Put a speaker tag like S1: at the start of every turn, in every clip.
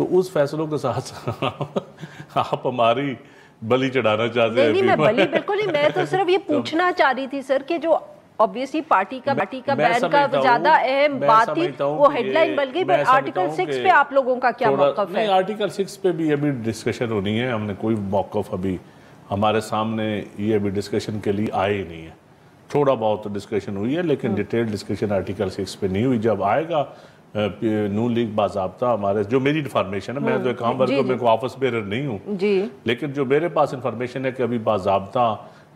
S1: تو اس فیصلوں کے ساتھ آپ ہماری بلی چڑھانا چاہتے ہیں؟
S2: نہیں میں بلی بالکل نہیں، میں تو صرف یہ پوچھنا چاہ رہی تھی سر کہ جو obviously پارٹی کا بین کا زیادہ اہم بات تھی وہ ہیڈ لائن بن گئی، بٹ آرٹیکل 6 پہ آپ لوگوں کا کیا موقف ہے؟
S1: نہیں، آرٹیکل 6 پہ بھی ابھی ڈسکشن ہونی ہے، ہم نے کوئی موقف ابھی ہمارے سامنے یہ ابھی ڈسکشن کے لیے آئے ہی نہیں ہے. تھوڑا بہت ڈسکشن ہوئی ہے لیکن ڈیٹیل ڈسکشن آرٹیکل 6 پہ نہیں ہوئی. جب آئے گا نون لیگ باضابطہ ہمارے، جو میری انفارمیشن ہے، میں تو ایک عام ورکر، میں کوئی آفس بیرر نہیں ہوں، لیکن جو میرے پاس انفارمیشن ہے کہ ابھی باضابطہ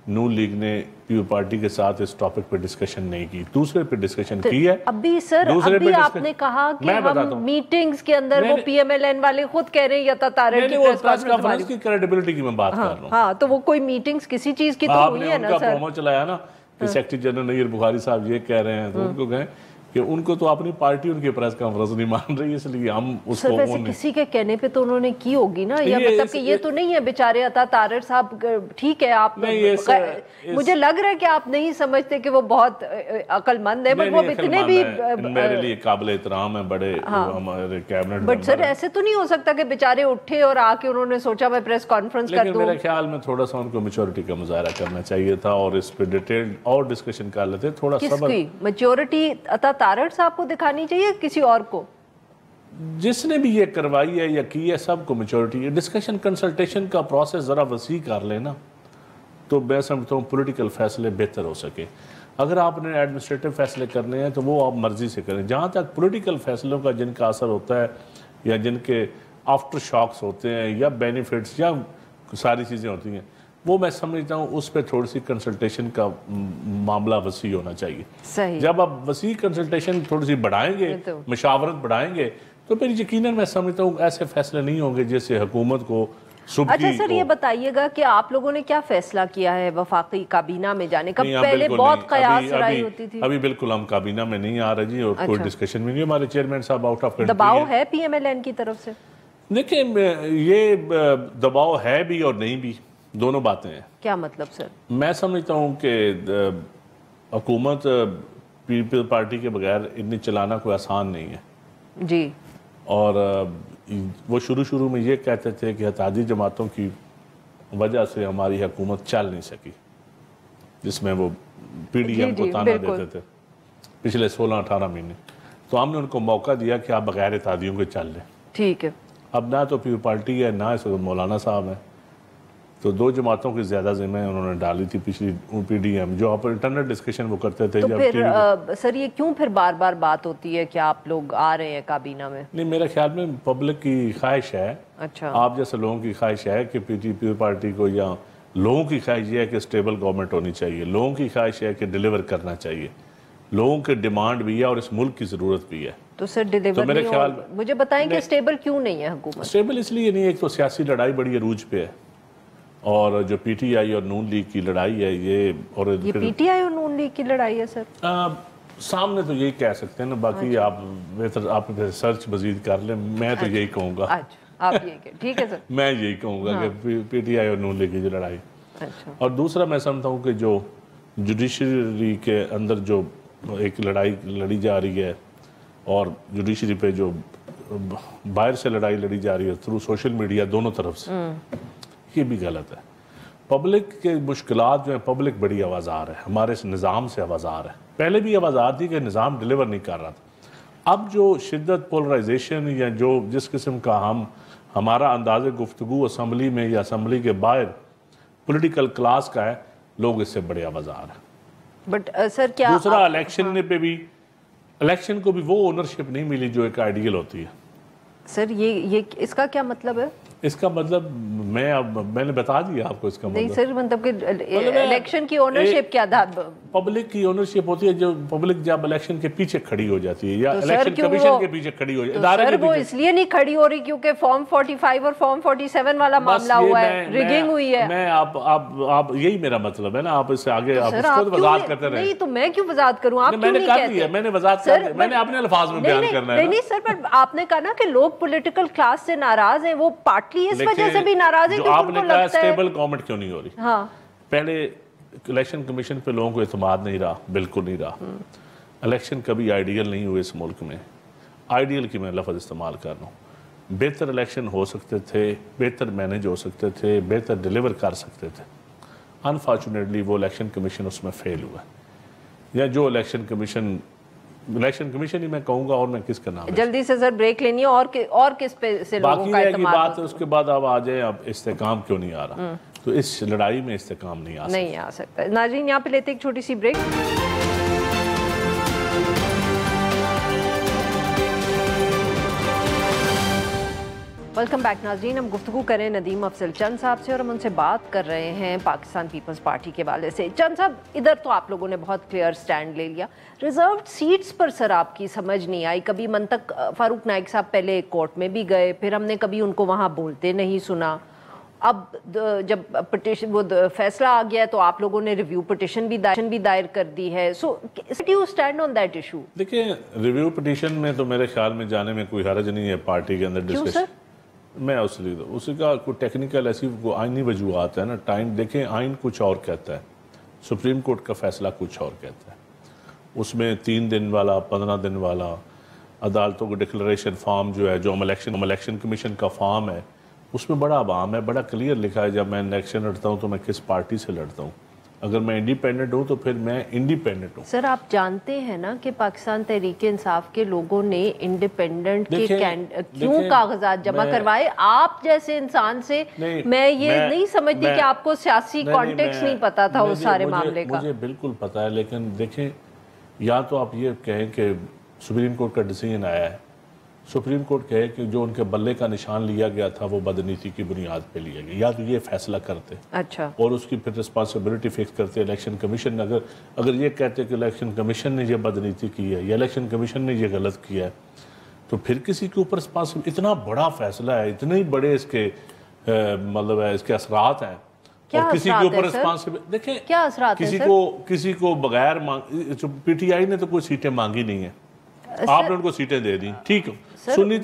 S1: نون لیگ نے پیو پارٹی کے ساتھ اس ٹاپک پہ ڈسکشن نہیں کی، دوسرے پہ ڈسکشن کی ہے.
S2: ابھی سر ابھی آپ نے کہا کہ ہم میٹنگز کے اندر وہ پی ایم ایل این والے خود کہہ رہے ہیں یا تارڑ کی
S1: پریس کانفرنس کی کریڈیبلٹی کی میں بات کر رہا ہوں.
S2: ہاں تو وہ کوئی میٹنگز کسی چیز کی تو ہوئی ہے نا سر؟
S1: آپ نے ان کا پرومو چلایا نا کہ سیکرٹری جنرل نیر بخاری صاحب یہ کہہ رہے ہیں، تو ان کو کہیں کہ ان کو تو اپنی پارٹی ان کی پریس کانفرنس نہیں مان رہی، اس لیے ہم اس کو...
S2: سر ویسے کسی کے کہنے پہ تو انہوں نے کی ہوگی نا، یا مطلب کہ یہ تو نہیں ہے بیچارے عطا تارڑ صاحب، ٹھیک ہے آپ مجھے لگ رہا ہے کہ آپ نہیں سمجھتے کہ وہ بہت عقل مند ہے، بٹ وہ اتنے بھی
S1: میرے لیے قابل احترام ہیں، بڑے ہمارے کیبنٹ.
S2: بٹ سر ایسے تو نہیں ہو سکتا کہ بیچارے اٹھے اور آ کے انہوں نے سوچا میں پریس کانفرنس کر دوں.
S1: میرے خیال میں تھوڑا سا ان کو میچورٹی کا مظاہرہ کرنا چاہیے تھا اور اس پہ ڈیٹیل اور ڈسکشن کر لیتے. تھوڑا صبر.
S2: کس کی میچورٹی؟ عطا تارڑ صاحب کو دکھانی چاہیے کسی اور کو؟
S1: جس نے بھی یہ کروائی ہے یا کی ہے سب کو میچورٹی ہے. ڈسکشن کنسلٹیشن کا پروسیس ذرا وسیع کر لینا تو میں سمجھتا ہوں پولیٹیکل فیصلے بہتر ہو سکے. اگر آپ نے ایڈمنسٹریٹو فیصلے کرنے ہیں تو وہ آپ مرضی سے کریں. جہاں تک پولیٹیکل فیصلوں کا جن کا اثر ہوتا ہے یا جن کے آفٹر شاکس ہوتے ہیں یا بینیفٹس یا ساری چیزیں ہوتی ہیں، وہ میں سمجھتا ہوں اس پہ تھوڑی سی کنسلٹیشن کا معاملہ وسیع ہونا چاہیے.
S2: صحیح.
S1: جب آپ وسیع کنسلٹیشن تھوڑی سی بڑھائیں گے، مشاورت بڑھائیں گے، تو پھر یقیناً میں سمجھتا ہوں ایسے فیصلے نہیں ہوں گے جس سے حکومت کو
S2: اچھا سر یہ بتائیے گا کہ آپ لوگوں نے کیا فیصلہ کیا ہے وفاقی کابینہ میں جانے کا؟ پہلے بہت قیاس رائے ہوتی تھی.
S1: ابھی بالکل ہم کابینہ میں نہیں آ رہے جی، اور کوئی ڈسکشن بھی نہیں. ہمارے چیئرمین صاحب آؤٹ آف کنٹری.
S2: دباؤ ہے پی ایم ایل این کی طرف سے؟
S1: دیکھیں یہ دباؤ ہے بھی اور نہیں بھی، دونوں باتیں ہیں.
S2: کیا مطلب سر؟ میں
S1: سمجھتا ہوں کہ حکومت پیپل پارٹی کے بغیر اتنی چلانا کوئی آسان نہیں ہے
S2: جی. اور
S1: وہ شروع میں یہ کہتے تھے کہ اتحادی جماعتوں کی وجہ سے ہماری حکومت چل نہیں سکی، جس میں وہ پی ڈی ایم کو تانا دیتے تھے پچھلے 16-18 مہینے. تو ہم نے ان کو موقع دیا کہ آپ بغیر اتحادیوں کے چل لیں.
S2: ٹھیک ہے. اب
S1: نہ تو پیپل پارٹی ہے نہ اس وقت مولانا صاحب ہیں، تو دو جماعتوں کی زیادہ ذمہ انہوں نے ڈالی تھی پچھلی پی ڈی ایم، جو آپ انٹرنل ڈسکشن وہ کرتے تھے.
S2: تو پھر سر یہ کیوں پھر بار بار بات ہوتی ہے کہ آپ لوگ آ رہے ہیں کابینہ میں؟
S1: نہیں، میرے خیال میں پبلک کی خواہش ہے.
S2: اچھا. آپ
S1: جیسے لوگوں کی خواہش ہے کہ پیپل پارٹی کو، یا لوگوں کی خواہش یہ ہے کہ اسٹیبل گورنمنٹ ہونی چاہیے، لوگوں کی خواہش ہے کہ ڈیلیور کرنا چاہیے، لوگوں کے ڈیمانڈ بھی ہے اور اس ملک کی ضرورت بھی ہے.
S2: تو سر ڈیلیور نہیں ہو، مجھے بتائیں کہ اسٹیبل کیوں نہیں ہے حکومت؟
S1: اسٹیبل اس لیے نہیں ہے، ایک تو سیاسی لڑائی بڑی عروج پہ ہے، اور جو پی ٹی آئی اور نون لیگ کی لڑائی ہے یہ
S2: پی ٹی آئی اور نون لیگ کی لڑائی ہے سر؟
S1: سامنے تو یہی کہہ سکتے ہیں نا، باقی آپ بہتر آپ سرچ مزید کر لیں. میں تو یہی کہوں گا.
S2: آپ یہی کہ ٹھیک ہے سر.
S1: میں یہی کہوں گا کہ پی ٹی آئی اور نون لیگ کی جو لڑائی. اور دوسرا میں سمجھتا ہوں کہ جو جوڈیشری کے اندر جو ایک لڑائی لڑی جا رہی ہے، اور جوڈیشری پہ جو باہر سے لڑائی لڑی جا رہی ہے تھرو سوشل میڈیا دونوں طرف سے، یہ بھی غلط ہے. پبلک کے مشکلات جو ہیں، پبلک بڑی آوازار ہے، ہمارے اس نظام سے آوازار ہے. پہلے بھی آوازار تھی کہ نظام ڈیلیور نہیں کر رہا تھا. اب جو شدت پولرائزیشن یا جو جس قسم کا ہمارا انداز گفتگو اسمبلی میں یا اسمبلی کے باہر پولیٹیکل کلاس کا ہے، لوگ اس سے بڑے آوازار ہیں.
S2: بٹ سر کیا
S1: دوسرا الیکشن پہ بھی، الیکشن کو بھی وہ اونرشپ نہیں ملی جو ایک آئیڈیل ہوتی ہے.
S2: سر یہ اس کا کیا مطلب ہے؟
S1: اس کا مطلب میں نے بتا دیا آپ کو اس کا مطلب.
S2: نہیں سر، مطلب کہ الیکشن کی اونرشپ کیا تھا؟
S1: پبلک کی اونرشپ ہوتی ہے جو پبلک جب الیکشن کے پیچھے کھڑی ہو جاتی ہے یا الیکشن کمیشن کے پیچھے کھڑی ہو جاتی ہے.
S2: سر وہ اس لیے نہیں کھڑی ہو رہی کیونکہ فارم 45 اور فارم 47 والا معاملہ ہوا ہے، ریگنگ ہوئی ہے.
S1: میں آپ یہی میرا مطلب ہے نا، آپ اس سے آگے آپ اس کو وضاحت کرتے رہے.
S2: نہیں تو میں کیوں وضاحت کروں؟ آپ
S1: میں نے کر دیا، میں نے وضاحت کر دی، میں نے اپنے الفاظ میں بیان کرنا ہے.
S2: نہیں سر، پر آپ نے کہا نا کہ لوگ پولیٹیکل کلاس سے ناراض ہیں، وہ پارٹلی اس وجہ سے بھی ناراض ہے
S1: جو آپ نے کہا اسٹیبل گورنمنٹ کیوں نہیں ہو رہی. ہاں پہلے الیکشن کمیشن پہ لوگوں کو اعتماد نہیں رہا، بالکل نہیں رہا. الیکشن کبھی آئیڈیل نہیں ہوئے اس ملک میں، آئیڈیل کی میں لفظ استعمال کر رہا ہوں. بہتر الیکشن ہو سکتے تھے، بہتر مینیج ہو سکتے تھے، بہتر ڈیلیور کر سکتے تھے. انفارچونیٹلی وہ الیکشن کمیشن اس میں فیل ہوا ہے. یا جو الیکشن کمیشن ہی میں کہوں گا، اور میں کس کا نام ہے.
S2: جلدی سے سر بریک لینی ہے، اور کس پہ سے لوگوں کا
S1: باقی
S2: اعتماد
S1: بات اس کے بعد اب آ جائے، اب استحکام کیوں نہیں آ رہا؟ تو اس لڑائی میں استحکام نہیں آ
S2: سکتا. ناظرین یہاں پہ لیتے ایک چھوٹی سی بریک. ویلکم بیک ناظرین. ہم گفتگو کریں ندیم افضل چند صاحب سے، اور ہم ان سے بات کر رہے ہیں پاکستان پیپلز پارٹی کے حوالے سے. چند صاحب، ادھر تو آپ لوگوں نے بہت کلیئر سٹینڈ لے لیا. ریزروڈ سیٹس پر سر آپ کی سمجھ نہیں آئی. کبھی منطق فاروق نائک صاحب پہلے کورٹ میں بھی گئے، پھر ہم نے کبھی ان کو وہاں بولتے نہیں سنا. اب جب پٹیشن وہ فیصلہ آ گیا تو آپ لوگوں نے ریویو پٹیشن بھی دائر کر دی ہے. So you stand on that issue?
S1: دیکھیں، ریویو پٹیشن میں تو میرے خیال میں جانے میں کوئی حرج نہیں ہے پارٹی کے اندر ڈسکشن. میں اس کا کوئی ٹیکنیکل ایسی آئینی وجوہات ہے نا. ٹائم دیکھیں، آئین کچھ اور کہتا ہے، سپریم کورٹ کا فیصلہ کچھ اور کہتا ہے. اس میں 3 دن والا، 15 دن والا عدالتوں کو ڈکلریشن فارم جو ہے، جو الیکشن کمیشن کا فارم ہے، اس میں بڑا عوام ہے، بڑا کلیئر لکھا ہے جب میں الیکشن لڑتا ہوں تو میں کس پارٹی سے لڑتا ہوں. اگر میں انڈیپینڈنٹ ہوں تو پھر میں انڈیپینڈنٹ ہوں.
S2: سر آپ جانتے ہیں نا کہ پاکستان تحریک انصاف کے لوگوں نے انڈیپینڈنٹ کے کیوں کاغذات جمع کروائے؟ آپ جیسے انسان سے میں یہ نہیں سمجھتی کہ آپ کو سیاسی کانٹیکسٹ نہیں پتا تھا اس سارے معاملے کا.
S1: مجھے بالکل پتا ہے، لیکن دیکھیں، یا تو آپ یہ کہیں کہ سپریم کورٹ کا ڈیسیژن آیا ہے، سپریم کورٹ کہے کہ جو ان کے بلے کا نشان لیا گیا تھا وہ بدنیتی کی بنیاد پہ لیا گیا، یا تو یہ فیصلہ کرتے
S2: اچھا
S1: اور اس کی پھر رسپانسبلٹی فکس کرتے الیکشن کمیشن. اگر یہ کہتے کہ الیکشن کمیشن نے یہ بدنیتی کی ہے یا الیکشن کمیشن نے یہ غلط کیا ہے، تو پھر کسی کے اوپر اتنا بڑا فیصلہ ہے، اتنے بڑے اس کے مطلب ہے، اس کے اثرات ہیں، اور کسی کے اوپر رسپانسبلٹی. دیکھیں،
S2: کیا اثرات ہیں
S1: کسی کو بغیر پی ٹی آئی نے تو کوئی سیٹیں مانگی نہیں ہیں، آپ نے ان کو سیٹیں دے دی، ٹھیک ہے.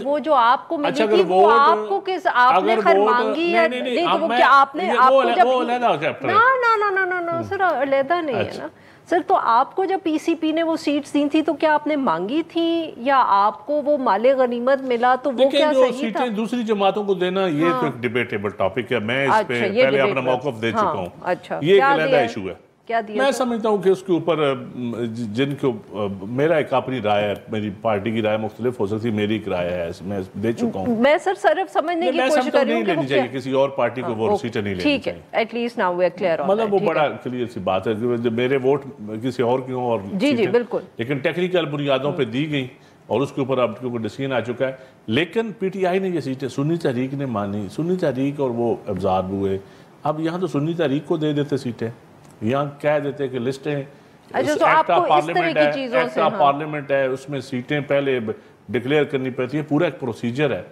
S2: وہ جو آپ کو ملی تھی وہ آپ کو کس آپ نے خیر مانگی ہے؟ نہیں تو وہ کیا آپ نے آپ کو جب نا سر علیحدہ نہیں ہے نا سر. تو آپ کو جب پی سی پی نے وہ سیٹس دی تھی تو کیا آپ نے مانگی تھی یا آپ کو وہ مال غنیمت ملا تو وہ کیا صحیح تھا؟
S1: سیٹیں دوسری جماعتوں کو دینا یہ تو ایک ڈیبیٹیبل ٹاپک ہے. میں اس پہ پہلے اپنا موقف دے چکا ہوں. یہ ایک علیحدہ ایشو ہے. میں سمجھتا ہوں کہ اس کے اوپر جن کو میرا ایک اپنی رائے ہے، میری پارٹی کی رائے مختلف ہو سکتی، میری ایک رائے ہے، میں دے چکا ہوں.
S2: میں سر صرف سمجھنے کی کوشش کر رہی ہوں کہ
S1: نہیں چاہیے کسی اور پارٹی کو وہ سیٹیں نہیں لینی چاہیے.
S2: At least now we are clear.
S1: مطلب وہ بڑا کلیئر سی بات ہے کہ میرے ووٹ کسی اور کی ہوں اور
S2: جی بالکل،
S1: لیکن ٹیکنیکل بنیادوں پہ دی گئی اور اس کے اوپر اب ڈیسیژن آ چکا ہے. لیکن پی ٹی آئی نے یہ سیٹیں سنی تحریک نے مانی، سنی تحریک اور وہ ابزارب ہوئے. اب یہاں تو سنی تحریک کو دے دیتے سیٹیں، یہاں کہہ دیتے کہ لسٹیں ایکٹ آف پارلیمنٹ ہے، اس میں سیٹیں پہلے ڈکلیئر کرنی پڑتی ہے، پورا ایک پروسیجر ہے.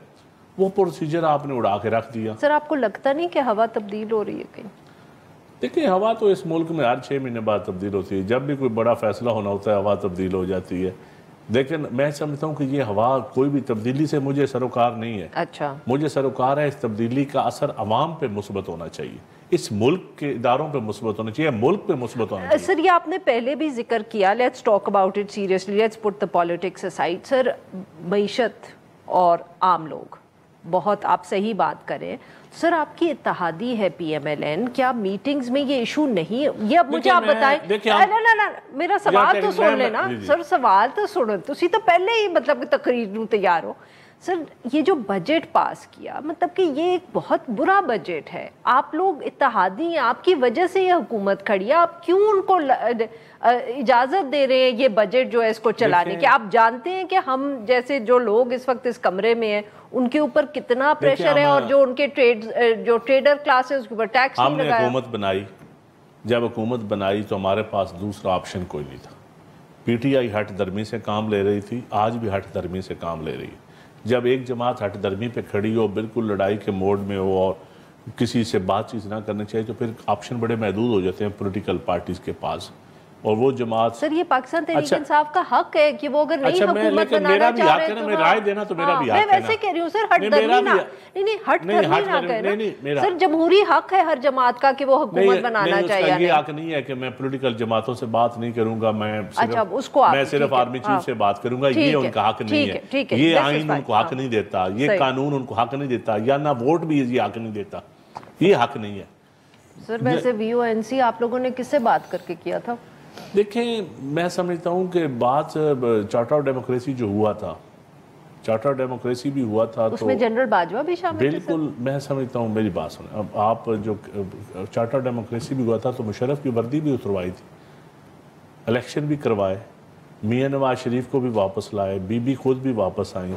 S1: وہ پروسیجر آپ نے اڑا کے رکھ دیا.
S2: سر آپ کو لگتا نہیں کہ ہوا تبدیل ہو رہی ہے کہیں؟
S1: دیکھیں، ہوا تو اس ملک میں ہر 6 مہینے بعد تبدیل ہوتی ہے. جب بھی کوئی بڑا فیصلہ ہونا ہوتا ہے ہوا تبدیل ہو جاتی ہے. لیکن میں سمجھتا ہوں کہ یہ ہوا کوئی بھی تبدیلی سے مجھے سروکار نہیں ہے.
S2: اچھا،
S1: مجھے سروکار ہے اس تبدیلی کا اثر عوام پہ مثبت ہونا چاہیے، اس ملک کے اداروں پہ مثبت ہونا چاہیے، ملک پہ مثبت ہونا چاہیے.
S2: سر یہ آپ نے پہلے بھی ذکر کیا، let's talk about it seriously, let's put the politics aside. Sir معیشت اور عام لوگ، بہت آپ صحیح بات کریں. سر آپ کی اتحادی ہے پی ایم ایل این، کیا میٹنگز میں یہ ایشو نہیں ہے؟ یہ اب مجھے آپ بتائیں. میرا سوال تو سن لینا سر، سوال تو سنو. تسی تو پہلے ہی مطلب تقریر نو تیار ہو. سر یہ جو بجٹ پاس کیا، مطلب کہ یہ ایک بہت برا بجٹ ہے. آپ لوگ اتحادی ہیں، آپ کی وجہ سے یہ حکومت کھڑی ہے. آپ کیوں ان کو اجازت دے رہے ہیں یہ بجٹ جو ہے اس کو چلانے کی؟ آپ جانتے ہیں کہ ہم جیسے جو لوگ اس وقت اس کمرے میں ہیں ان کے اوپر کتنا پریشر ہے، اور جو ان کے ٹریڈر کلاس ہے اس کے اوپر ٹیکس نہیں لگایا.
S1: ہم نے حکومت بنائی، جب حکومت بنائی تو ہمارے پاس دوسرا آپشن کوئی نہیں تھا. پی ٹی آئی ہٹ درمی سے کام لے رہی تھی، آج بھی ہٹ درمی سے کام لے رہی ہے. جب ایک جماعت ہٹ درمی پہ کھڑی ہو، بالکل لڑائی کے موڈ میں ہو اور کسی سے بات چیت نہ کرنی چاہیے، تو پھر آپشن بڑے محدود ہو جاتے ہیں پولیٹیکل پارٹیز کے پاس. اور وہ جماعت
S2: سر یہ پاکستان تحریک انصاف کا حق ہے کہ وہ اگر نئی حکومت بنانا چاہ رہے ہیں تو
S1: رائے دینا تو میرا بھی حق ہے
S2: میں ویسے کہہ رہی ہوں سر ہٹ درمی نہ ہٹ درمی نہ کہنا سر جمہوری حق ہے ہر جماعت کا کہ وہ حکومت بنانا چاہیے.
S1: یہ حق نہیں ہے کہ میں پولیٹیکل جماعتوں سے بات نہیں کروں گا, میں صرف آرمی چیف سے بات کروں گا, یہ ان کا حق نہیں ہے, یہ آئین ان کو حق نہیں دیتا, یہ قانون ان کو حق نہیں دیتا, یا نہ ووٹ بھی یہ حق نہیں دیتا, یہ حق نہیں ہے.
S2: سر ویسے وی او این سی آپ لوگوں نے کس سے بات کر کے کیا تھا؟
S1: دیکھیں میں سمجھتا ہوں کہ بات چارٹر آف ڈیموکریسی جو ہوا تھا, چارٹر ڈیموکریسی بھی ہوا تھا,
S2: اس میں جنرل باجوہ بھی شامل تھے.
S1: بالکل میں سمجھتا ہوں, میری بات سنیں, اب آپ جو چارٹر ڈیموکریسی بھی ہوا تھا تو مشرف کی وردی بھی اتروائی تھی, الیکشن بھی کروائے, میاں نواز شریف کو بھی واپس لائے, بی بی خود بھی واپس آئیں.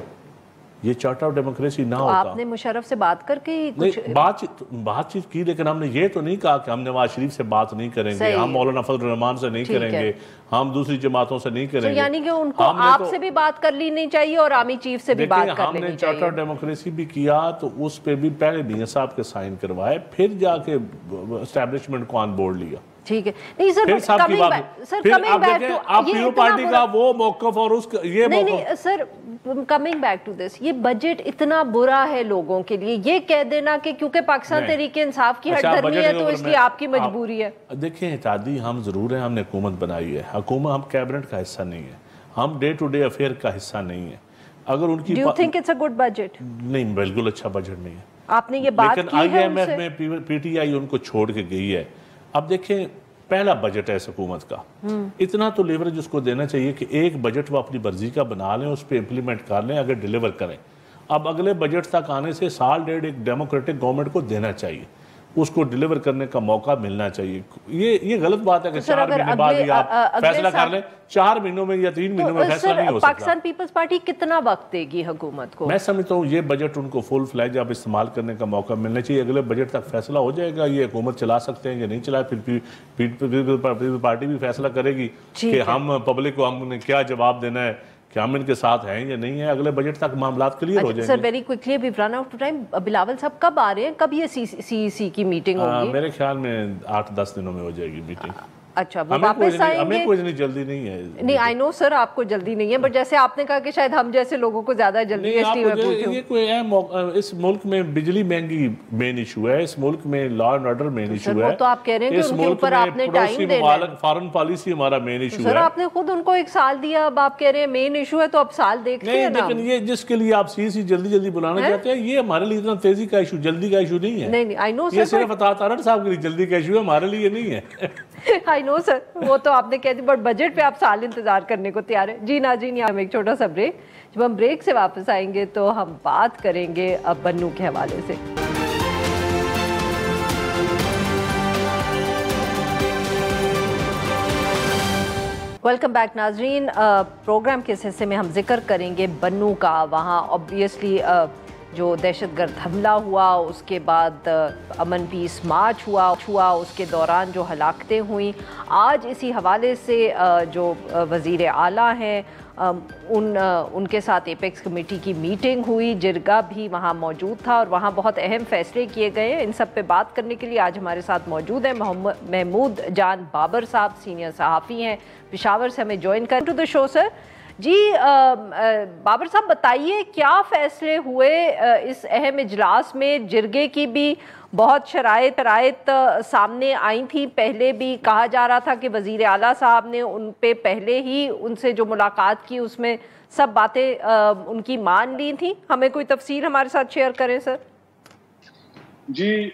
S1: یہ چارٹر آف ڈیموکریسی نہ ہوتا.
S2: آپ نے مشرف سے بات کر کے
S1: بات چیت کی, لیکن ہم نے یہ تو نہیں کہا کہ ہم نواز شریف سے بات نہیں کریں گے, ہم مولانا فضل الرحمان سے نہیں کریں گے, ہم دوسری جماعتوں سے نہیں کریں گے.
S2: یعنی کہ ان کو آپ سے بھی بات کر لینی چاہیے اور آرمی چیف سے بھی بات کر لینی چاہیے.
S1: ہم نے چارٹر ڈیموکریسی بھی کیا تو اس پہ بھی پہلے میاں صاحب کے سائن کروائے, پھر جا کے اسٹیبلشمنٹ کو آن بورڈ لیا.
S2: ٹھیک ہے. نہیں سر
S1: آپ پیو پارٹی کا وہ موقف اور اس یہ
S2: نہیں سر کمنگ بیک ٹو دس, یہ بجٹ اتنا برا ہے لوگوں کے لیے, یہ کہہ دینا کہ کیونکہ پاکستان تحریک انصاف کی ہٹ دھرمی ہے تو اس لیے آپ کی مجبوری ہے.
S1: دیکھیں اتحادی ہم ضرور ہیں, ہم نے حکومت بنائی ہے, حکومت ہم کیبنٹ کا حصہ نہیں ہے, ہم ڈے ٹو ڈے افیئر کا حصہ نہیں ہے. اگر ان کی
S2: Do you think it's a good budget?
S1: نہیں, بالکل اچھا بجٹ نہیں ہے.
S2: آپ نے یہ بات کی ہے ان سے؟
S1: لیکن IMF میں پی ٹی آئی ان کو چھوڑ کے گئی ہے. اب دیکھیں پہلا بجٹ ہے اس حکومت کا, اتنا تو لیوریج اس کو دینا چاہیے کہ ایک بجٹ وہ اپنی مرضی کا بنا لیں, اس پہ امپلیمنٹ کر لیں, اگر ڈیلیور کریں. اب اگلے بجٹ تک آنے سے سال ڈیڑھ ایک ڈیموکریٹک گورنمنٹ کو دینا چاہیے, اس کو ڈیلیور کرنے کا موقع ملنا چاہیے. یہ غلط بات ہے کہ 4 مہینے بعد ہی آپ فیصلہ کر لیں. 4 مہینوں میں یا 3 مہینوں میں فیصلہ نہیں ہو سکتا.
S2: پاکستان پیپلز پارٹی کتنا وقت دے گی حکومت کو؟
S1: میں سمجھتا ہوں یہ بجٹ ان کو فل فلیج اب استعمال کرنے کا موقع ملنا چاہیے. اگلے بجٹ تک فیصلہ ہو جائے گا, یہ حکومت چلا سکتے ہیں یا نہیں چلا, پھر پیپلز پارٹی بھی فیصلہ کرے گی کہ ہم پبلک کو ہم نے کیا جواب دینا ہے, کہ ہم ان کے ساتھ ہیں یا نہیں ہیں. اگلے بجٹ تک معاملات کلیئر ہو جائیں گے.
S2: سر ویری کوئکلی ابھی رن آؤٹ ٹائم, بلاول صاحب کب آ رہے ہیں, کب یہ سی سی کی میٹنگ ہوگی؟
S1: میرے خیال میں 8-10 دنوں میں ہو جائے گی میٹنگ.
S2: اچھا وہ واپس آئیں گے؟
S1: ہمیں کوئی نہیں جلدی نہیں ہے.
S2: نہیں آئی نو سر آپ کو جلدی نہیں ہے, بٹ جیسے آپ نے کہا کہ شاید ہم جیسے لوگوں کو زیادہ جلدی ہے, اس لیے میں پوچھوں.
S1: یہ کوئی اہم, اس ملک میں بجلی مہنگی مین ایشو ہے, اس ملک میں law and order main issue ہے.
S2: وہ تو آپ کہہ رہے ہیں کہ ان کے اوپر آپ نے ٹائم دینا ہے.
S1: فارن پالیسی ہمارا مین ایشو ہے.
S2: سر آپ نے خود ان کو 1 سال دیا, اب آپ کہہ رہے ہیں مین ایشو ہے, تو اب سال دیکھتے ہیں نا.
S1: لیکن یہ جس کے لیے آپ سی جلدی بلانا چاہتے ہیں, یہ ہمارے لیے اتنا تیزی کا ایشو, جلدی کا ایشو نہیں ہے.
S2: نہیں آئی نو سر,
S1: یہ صرف عطا ارڑ صاحب کے لیے جلدی کا ایشو ہے, ہمارے لیے نہیں ہے.
S2: آئی نو سر, وہ تو آپ نے کہہ دی, بٹ بجٹ پہ آپ سال انتظار کرنے کو تیار ہے. جی ناظرین ہم ایک چھوٹا سا بریک, جب ہم بریک سے واپس آئیں گے تو ہم بات کریں گے اب بنو کے حوالے سے. ویلکم بیک ناظرین. پروگرام کے اس حصے میں ہم ذکر کریں گے بنو کا. وہاں آبویسلی جو دہشت گرد حملہ ہوا, اس کے بعد امن پیس مارچ ہوا, اس کے دوران جو ہلاکتیں ہوئیں. آج اسی حوالے سے جو وزیر اعلیٰ ہیں ان کے ساتھ ایپیکس کمیٹی کی میٹنگ ہوئی, جرگا بھی وہاں موجود تھا اور وہاں بہت اہم فیصلے کیے گئے ہیں. ان سب پہ بات کرنے کے لیے آج ہمارے ساتھ موجود ہیں محمود جان بابر صاحب, سینئر صحافی ہیں, پشاور سے ہمیں جوائن کر ٹو دا شو. سر جی بابر صاحب بتائیے کیا فیصلے ہوئے اس اہم اجلاس میں؟ جرگے کی بھی بہت شرائط سامنے آئی تھی, پہلے بھی کہا جا رہا تھا کہ وزیر اعلیٰ صاحب نے ان پہ پہلے ہی ان سے جو ملاقات کی اس میں سب باتیں ان کی مان لی تھیں. ہمیں کوئی تفصیل ہمارے ساتھ شیئر کریں سر.
S3: جی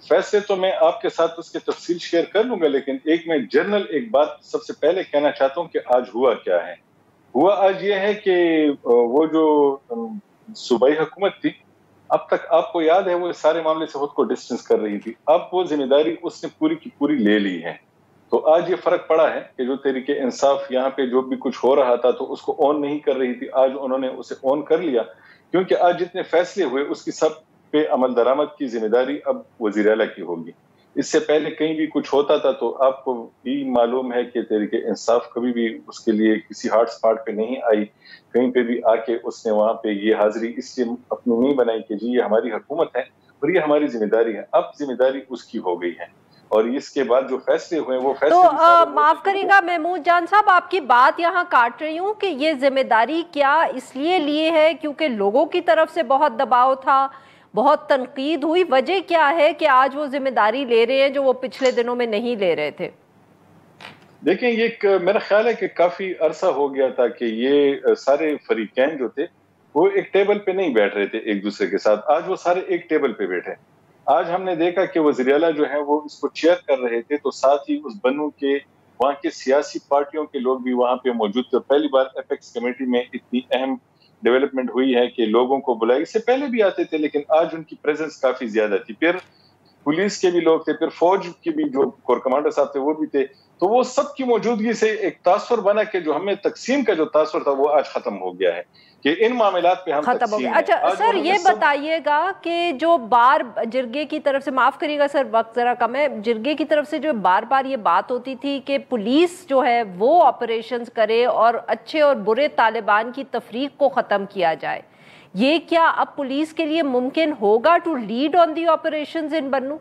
S3: فیصلے تو میں آپ کے ساتھ اس کی تفصیل شیئر کر لوں گا, لیکن میں جنرل ایک بات سب سے پہلے کہنا چاہتا ہوں کہ آج ہوا کیا ہے. ہوا آج یہ ہے کہ وہ جو صوبائی حکومت تھی, اب تک آپ کو یاد ہے وہ سارے معاملے سے خود کو ڈسٹنس کر رہی تھی, اب وہ ذمہ داری اس نے پوری کی پوری لے لی ہے. تو آج یہ فرق پڑا ہے کہ جو تحریک انصاف یہاں پہ جو بھی کچھ ہو رہا تھا تو اس کو آن نہیں کر رہی تھی, آج انہوں نے اسے آن کر لیا, کیونکہ آج جتنے فیصلے ہوئے اس کی سب پہ عمل درآمد کی ذمہ داری اب وزیر اعلیٰ کی ہوگی. اس سے پہلے کہیں بھی کچھ ہوتا تھا تو آپ کو بھی معلوم ہے کہ تحریک انصاف کبھی بھی اس کے لیے کسی ہاٹ اسپاٹ پہ نہیں آئی, کہیں پہ بھی آ کے اس نے وہاں پہ یہ حاضری اس لیے اپنی نہیں بنائی کہ جی یہ ہماری حکومت ہے اور یہ ہماری ذمہ داری ہے. اب ذمہ داری اس کی ہو گئی ہے. اور اس کے بعد جو فیصلے ہوئے وہ فیصلے
S2: تو معاف کریں گا محمود جان صاحب، آپ کی بات یہاں کاٹ رہی ہوں کہ یہ ذمہ داری کیا اس لیے لیے ہے کیونکہ لوگوں کی طرف سے بہت دباؤ تھا، بہت تنقید ہوئی، وجہ کیا ہے کہ آج وہ ذمہ داری لے رہے ہیں جو وہ پچھلے دنوں میں نہیں لے رہے تھے؟
S3: دیکھیں یہ میرا خیال ہے کہ کافی عرصہ ہو گیا تھا کہ یہ سارے فریقین جو تھے وہ ایک ٹیبل پہ نہیں بیٹھ رہے تھے ایک دوسرے کے ساتھ. آج وہ سارے ایک ٹیبل پہ بیٹھے. آج ہم نے دیکھا کہ وزیر اعلیٰ جو ہیں وہ اس کو چیئر کر رہے تھے تو ساتھ ہی اس بنو کے وہاں کے سیاسی پارٹیوں کے لوگ بھی وہاں پہ موجود تھے. پہلی بار ایپیکس کمیٹی میں اتنی اہم ڈیولپمنٹ ہوئی ہے کہ لوگوں کو بلائی. اس سے پہلے بھی آتے تھے لیکن آج ان کی پریزنس کافی زیادہ تھی. پھر پولیس کے بھی لوگ تھے, پھر فوج کے بھی جو کور کمانڈر صاحب تھے وہ بھی تھے. تو وہ سب کی موجودگی سے ایک تاثر بنا کہ جو ہمیں تقسیم کا جو تاثر تھا وہ آج ختم ہو گیا ہے کہ ان معاملات پہ ہم
S2: ختم ہو
S3: تقسیم
S2: گیا.
S3: ہیں.
S2: اچھا سر یہ بتائیے گا کہ جو بار جرگے کی طرف سے, معاف کریے گا سر وقت ذرا کم ہے, جرگے کی طرف سے جو بار بار یہ بات ہوتی تھی کہ پولیس جو ہے وہ آپریشنز کرے اور اچھے اور برے طالبان کی تفریق کو ختم کیا جائے, یہ کیا اب پولیس کے لیے ممکن ہوگا to lead on the operations in Bannu?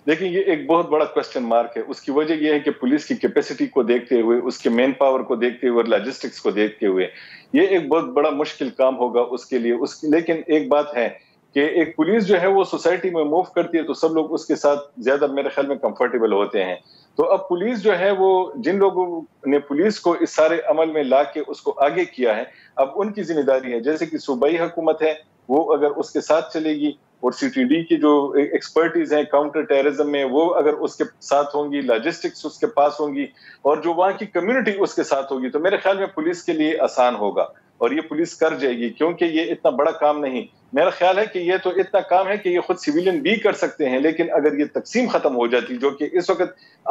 S3: دیکھیں یہ ایک بہت بڑا کوسچن مارک ہے. اس کی وجہ یہ ہے کہ پولیس کی کیپیسٹی کو دیکھتے ہوئے, اس کے مین پاور کو دیکھتے ہوئے, لاجسٹکس کو دیکھتے ہوئے یہ ایک بہت بڑا مشکل کام ہوگا اس کے لیے. لیکن ایک بات ہے کہ ایک پولیس جو ہے وہ سوسائٹی میں موو کرتی ہے تو سب لوگ اس کے ساتھ زیادہ میرے خیال میں کمفرٹیبل ہوتے ہیں. تو اب پولیس جو ہے وہ جن لوگوں نے پولیس کو اس سارے عمل میں لا کے اس کو آگے کیا ہے اب ان کی ذمہ داری ہے. جیسے کہ صوبائی حکومت ہے وہ اگر اس کے ساتھ چلے گی اور سی ٹی ڈی کی جو ایکسپرٹیز ہیں کاؤنٹر ٹیررزم میں وہ اگر اس کے ساتھ ہوں گی, لاجسٹکس اس کے پاس ہوں گی اور جو وہاں کی کمیونٹی اس کے ساتھ ہوگی تو میرے خیال میں پولیس کے لیے آسان ہوگا اور یہ پولیس کر جائے گی. کیونکہ یہ اتنا بڑا کام نہیں, میرا خیال ہے کہ یہ تو اتنا کام ہے کہ یہ خود سیویلین بھی کر سکتے ہیں. لیکن اگر یہ تقسیم ختم ہو جاتی جو کہ اس وقت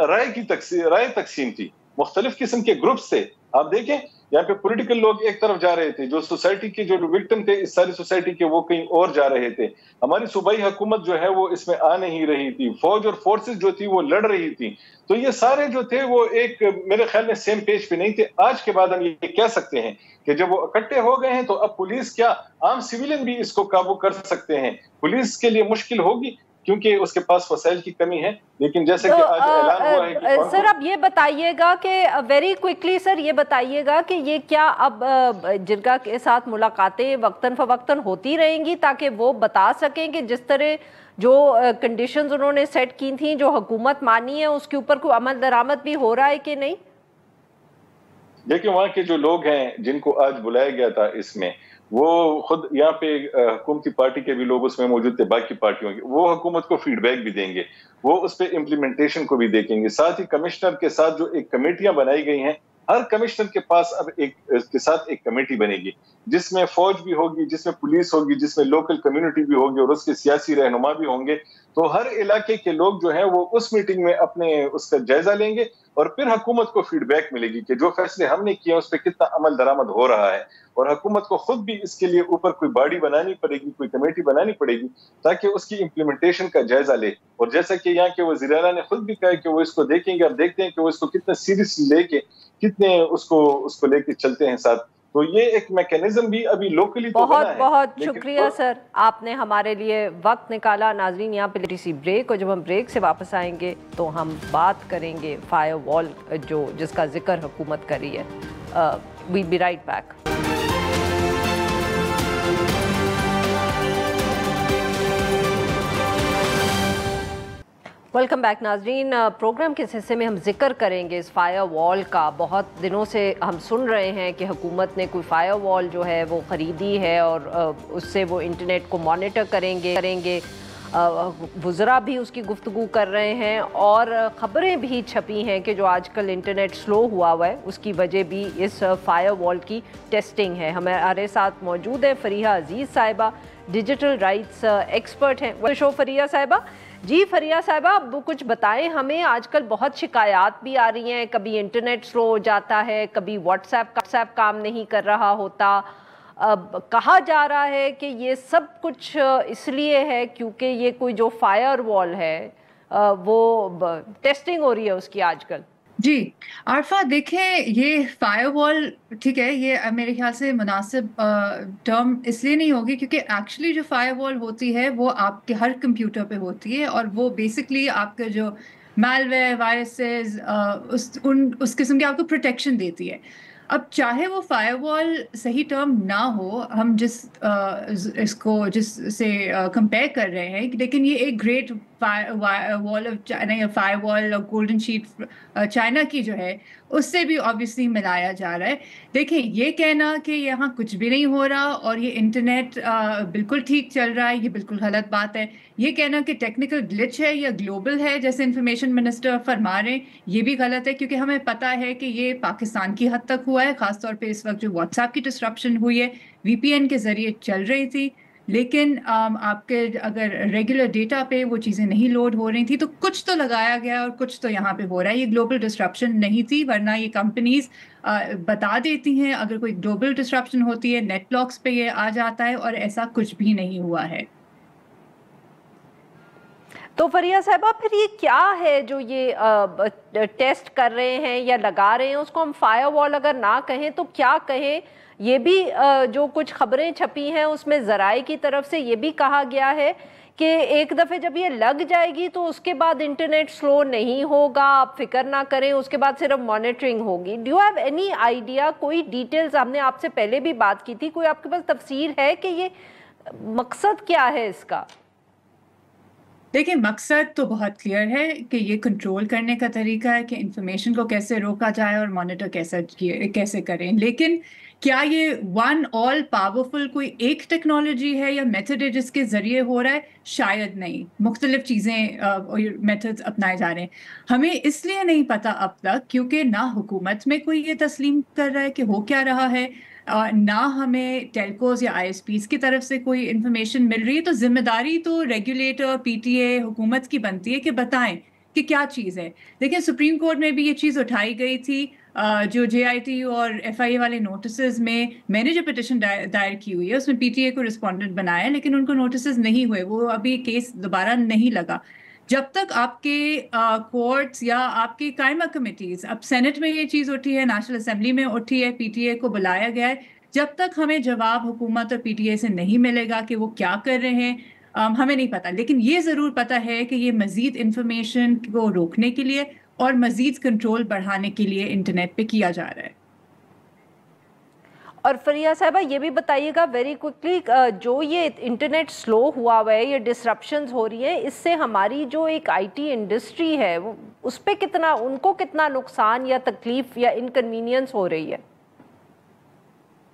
S3: رائے تقسیم تھی, مختلف قسم کے گروپس تھے. آپ دیکھیں یہاں پہ پولیٹیکل لوگ ایک طرف جا رہے تھے, جو سوسائٹی کے جو وکٹم تھے اس ساری سوسائٹی کے وہ کہیں اور جا رہے تھے. ہماری صوبائی حکومت جو ہے وہ اس میں آ نہیں رہی تھی, فوج اور فورسز جو تھی وہ لڑ رہی تھی. تو یہ سارے جو تھے وہ ایک میرے خیال میں سیم پیج پہ نہیں تھے. آج کے بعد ہم یہ کہہ سکتے ہیں کہ جب وہ اکٹھے ہو گئے ہیں تو اب پولیس کیا عام سیویلین بھی اس کو قابو کر سکتے ہیں. پولیس کے لیے مشکل ہوگی کیونکہ اس کے پاس وسائل کی کمی ہے, لیکن جیسے کہ آج اعلان ہوا ہے کہ
S2: سر اب یہ بتائیے گا کہ ویری کوئکلی سر یہ بتائیے گا کہ یہ کیا اب جرگہ کے ساتھ ملاقاتیں وقتاً فوقتاً ہوتی رہیں گی تاکہ وہ بتا سکیں کہ جس طرح جو کنڈیشنز انہوں نے سیٹ کی تھیں جو حکومت مانی ہے اس کے اوپر کوئی عمل درآمد بھی ہو رہا ہے کہ نہیں؟
S3: دیکھیں وہاں کے جو لوگ ہیں جن کو آج بلایا گیا تھا اس میں وہ خود یہاں پہ حکومتی پارٹی کے بھی لوگ اس میں موجود تھے, باقی پارٹیوں کے, وہ حکومت کو فیڈ بیک بھی دیں گے, وہ اس پہ امپلیمنٹیشن کو بھی دیکھیں گے. ساتھ ہی کمشنر کے ساتھ جو ایک کمیٹیاں بنائی گئی ہیں, ہر کمشنر کے پاس اب اس کے ساتھ ایک کمیٹی بنے گی جس میں فوج بھی ہوگی, جس میں پولیس ہوگی, جس میں لوکل کمیونٹی بھی ہوگی اور اس کے سیاسی رہنما بھی ہوں گے. تو ہر علاقے کے لوگ جو ہیں وہ اس میٹنگ میں اپنے اس کا جائزہ لیں گے اور پھر حکومت کو فیڈ بیک ملے گی کہ جو فیصلے ہم نے کیے اس پہ کتنا عمل درآمد ہو رہا ہے. اور حکومت کو خود بھی اس کے لیے اوپر کوئی باڈی بنانی پڑے گی, کوئی کمیٹی بنانی پڑے گی تاکہ اس کی امپلیمنٹیشن کا جائزہ لے. اور جیسا کہ یہاں کے وزیر اعلیٰ نے خود بھی کہا کہ وہ اس کو دیکھیں گے, اب دیکھتے ہیں کہ وہ اس کو کتنا سیریسلی لے کے کتنے اس کو لے کے چلتے ہیں ساتھ. تو یہ ایک میکینزم بھی ابھی لوکلی تو بنا ہے.
S2: بہت شکریہ سر, آپ نے ہمارے لیے وقت نکالا. ناظرین یہاں پہ لیٹی سی بریک, اور جب ہم بریک سے واپس آئیں گے تو ہم بات کریں گے فائر وال جس کا ذکر حکومت کر رہی ہے. we'll be right back. Welcome back ناظرین. پروگرام کے اس حصے میں ہم ذکر کریں گے اس فائر وال کا. بہت دنوں سے ہم سن رہے ہیں کہ حکومت نے کوئی فائر وال جو ہے وہ خریدی ہے اور اس سے وہ انٹرنیٹ کو مانیٹر کریں گے. وزراء بھی اس کی گفتگو کر رہے ہیں اور خبریں بھی چھپی ہیں کہ جو آج کل انٹرنیٹ سلو ہوا ہے اس کی وجہ بھی اس فائر وال کی ٹیسٹنگ ہے. ہمارے ساتھ موجود ہے فریحہ عزیز صاحبہ, ڈیجیٹل رائٹس ایکسپرٹ ہیں. فریحہ صاحبہ, جی فریحہ صاحبہ کچھ بتائیں ہمیں. آج کل بہت شکایات بھی آ رہی ہیں, کبھی انٹرنیٹ سلو ہو جاتا ہے, کبھی واٹس ایپ کام نہیں کر رہا ہوتا. کہا جا رہا ہے کہ یہ سب کچھ اس لیے ہے کیونکہ یہ کوئی جو فائر وال ہے وہ ٹیسٹنگ ہو رہی ہے اس کی آج کل.
S4: جی عارفہ دیکھیں یہ فائر وال ٹھیک ہے، یہ میرے خیال سے مناسب ٹرم اس لیے نہیں ہوگی کیونکہ ایکچولی جو فائر وال ہوتی ہے وہ آپ کے ہر کمپیوٹر پہ ہوتی ہے، اور وہ بیسکلی آپ کا جو میل ویئر وائرسز اس قسم کی آپ کو پروٹیکشن دیتی ہے. اب چاہے وہ فائر وال صحیح ٹرم نہ ہو، ہم اس کو جس سے کمپیئر کر رہے ہیں، لیکن یہ ایک گریٹ وال آف چائنا یا فائر وال اور گولڈن شیٹ چائنا کی جو ہے اس سے بھی آبویسلی ملایا جا رہا ہے. دیکھیں یہ کہنا کہ یہاں کچھ بھی نہیں ہو رہا اور یہ انٹرنیٹ بالکل ٹھیک چل رہا ہے، یہ بالکل غلط بات ہے. یہ کہنا کہ ٹیکنیکل گلچ ہے یا گلوبل ہے جیسے انفارمیشن منسٹر فرما رہے ہیں، یہ بھی غلط ہے، کیونکہ ہمیں پتہ ہے کہ یہ پاکستان کی حد تک ہوا ہے. خاص طور پہ اس وقت جو واٹس ایپ کی ڈسرپشن ہوئی ہے وی پی این کے ذریعے چل رہی تھی، لیکن آپ کے اگر ریگولر ڈیٹا پہ وہ چیزیں نہیں لوڈ ہو رہی تھیں تو کچھ تو لگایا گیا اور کچھ تو یہاں پہ ہو رہا ہے. یہ گلوبل ڈسرپشن نہیں تھی، ورنہ یہ کمپنیز بتا دیتی ہیں اگر کوئی گلوبل ڈسرپشن ہوتی ہے نیٹ بلاکس پہ یہ آ جاتا ہے، اور ایسا کچھ بھی نہیں ہوا ہے.
S2: تو فریہ صاحبہ پھر یہ کیا ہے جو یہ ٹیسٹ کر رہے ہیں یا لگا رہے ہیں، اس کو ہم فائر وال اگر نہ کہیں تو کیا کہیں؟ یہ بھی جو کچھ خبریں چھپی ہیں اس میں ذرائع کی طرف سے یہ بھی کہا گیا ہے کہ ایک دفعہ جب یہ لگ جائے گی تو اس کے بعد انٹرنیٹ سلو نہیں ہوگا، آپ فکر نہ کریں، اس کے بعد صرف مانیٹرنگ ہوگی. Do you have any idea? کوئی ڈیٹیلز؟ ہم نے آپ سے پہلے بھی بات کی تھی، کوئی آپ کے پاس تفسیر ہے کہ یہ مقصد کیا ہے اس کا؟
S4: دیکھیں مقصد تو بہت کلیئر ہے کہ یہ کنٹرول کرنے کا طریقہ ہے کہ انفارمیشن کو کیسے روکا جائے اور مانیٹر کیسے کریں. لیکن کیا یہ ون آل پاورفل کوئی ایک ٹیکنالوجی ہے یا میتھڈ ہے جس کے ذریعے ہو رہا ہے؟ شاید نہیں، مختلف چیزیں میتھڈز اپنائے جا رہے ہیں. ہمیں اس لیے نہیں پتا اب تک کیونکہ نہ حکومت میں کوئی یہ تسلیم کر رہا ہے کہ ہو کیا رہا ہے، نہ ہمیں ٹیلکوز یا آئی ایس پیز کی طرف سے کوئی انفارمیشن مل رہی ہے. تو ذمہ داری تو ریگولیٹر پی ٹی اے حکومت کی بنتی ہے کہ بتائیں کہ کیا چیز ہے. دیکھیں سپریم کورٹ میں بھی یہ چیز اٹھائی گئی تھی، جو جے آئی ٹی اور ایف آئی اے والے نوٹسز میں نے جو پٹیشن دائر کی ہوئی ہے اس میں پی ٹی اے کو رسپونڈنٹ بنایا، لیکن ان کو نوٹسز نہیں ہوئے، وہ ابھی کیس دوبارہ نہیں لگا. جب تک آپ کے کورٹس یا آپ کی قائمہ کمیٹیز، اب سینٹ میں یہ چیز اٹھی ہے، نیشنل اسمبلی میں اٹھی ہے، پی ٹی اے کو بلایا گیا ہے، جب تک ہمیں جواب حکومت اور پی ٹی اے سے نہیں ملے گا کہ وہ کیا کر رہے ہیں ہمیں نہیں پتا. لیکن یہ ضرور پتا ہے کہ یہ مزید انفارمیشن کو روکنے کے لیے اور مزید کنٹرول بڑھانے کے لیے انٹرنیٹ پہ کیا جا رہا ہے.
S2: اور فریہ صاحبہ یہ بھی بتائیے گا ویری کوئکلی، جو یہ انٹرنیٹ سلو ہوا ہے یا ڈسرپشنز ہو رہی ہیں، اس سے ہماری جو ایک آئی ٹی انڈسٹری ہے اس پہ کتنا، ان کو کتنا نقصان یا تکلیف یا انکنوینئنس ہو رہی ہے؟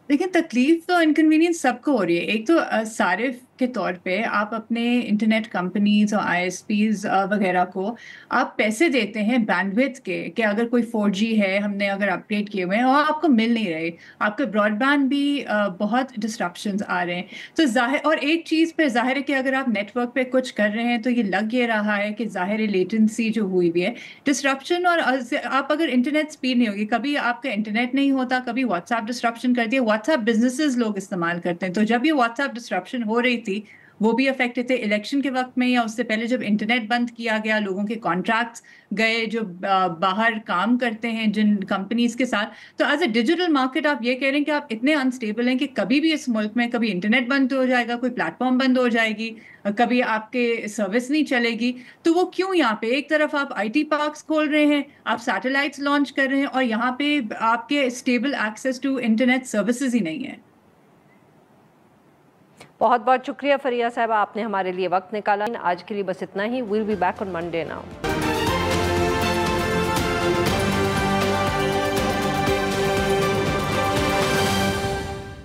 S4: لیکن تکلیف تو انکنوینئنس سب کو ہو رہی ہے. ایک تو صارف کے طور پہ آپ اپنے انٹرنیٹ کمپنیز اور آئی ایس پیز وغیرہ کو آپ پیسے دیتے ہیں بینڈ وڈتھ کے، کہ اگر کوئی 4G ہے ہم نے اگر اپ گریڈ کیے ہوئے ہیں اور آپ کو مل نہیں رہے، آپ کے براڈ بینڈ بھی بہت ڈسٹرپشنز آ رہے ہیں. تو ظاہر، اور ایک چیز پہ ظاہر ہے کہ اگر آپ نیٹ ورک پہ کچھ کر رہے ہیں تو یہ لگ یہ رہا ہے کہ ظاہر لیٹنسی جو ہوئی ہوئی ہے ڈسٹرپشن، اور آپ اگر انٹرنیٹ سپیڈ نہیں ہوگی، کبھی آپ کا انٹرنیٹ نہیں ہوتا، کبھی واٹس ایپ ڈسٹرپشن کرتی ہے. واٹس ایپ بزنسز لوگ استعمال کرتے ہیں، تو جب یہ واٹس ایپ ڈسٹرپشن ہو رہی تھی وہ بھی افیکٹڈ تھے. الیکشن کے وقت میں یا اس سے پہلے جب انٹرنیٹ بند کیا گیا، لوگوں کے کانٹریکٹس گئے جو باہر کام کرتے ہیں جن کمپنیز کے ساتھ. تو ایز اے ڈیجیٹل مارکیٹ آپ یہ کہہ رہے ہیں کہ آپ اتنے انسٹیبل ہیں کہ کبھی بھی اس ملک میں کبھی انٹرنیٹ بند ہو جائے گا، کوئی پلیٹ فارم بند ہو جائے گی، کبھی آپ کے سروس نہیں چلے گی. تو وہ کیوں؟ یہاں پہ ایک طرف آپ آئی ٹی پارکس کھول رہے ہیں، آپ سیٹلائٹس لانچ کر رہے ہیں، اور یہاں پہ آپ کے stable access to internet services ہی نہیں ہے.
S2: بہت بہت شکریہ فریہ صاحبہ، آپ نے ہمارے لیے وقت نکالا. آج کے لیے بس اتنا ہی. We'll be back on Monday now.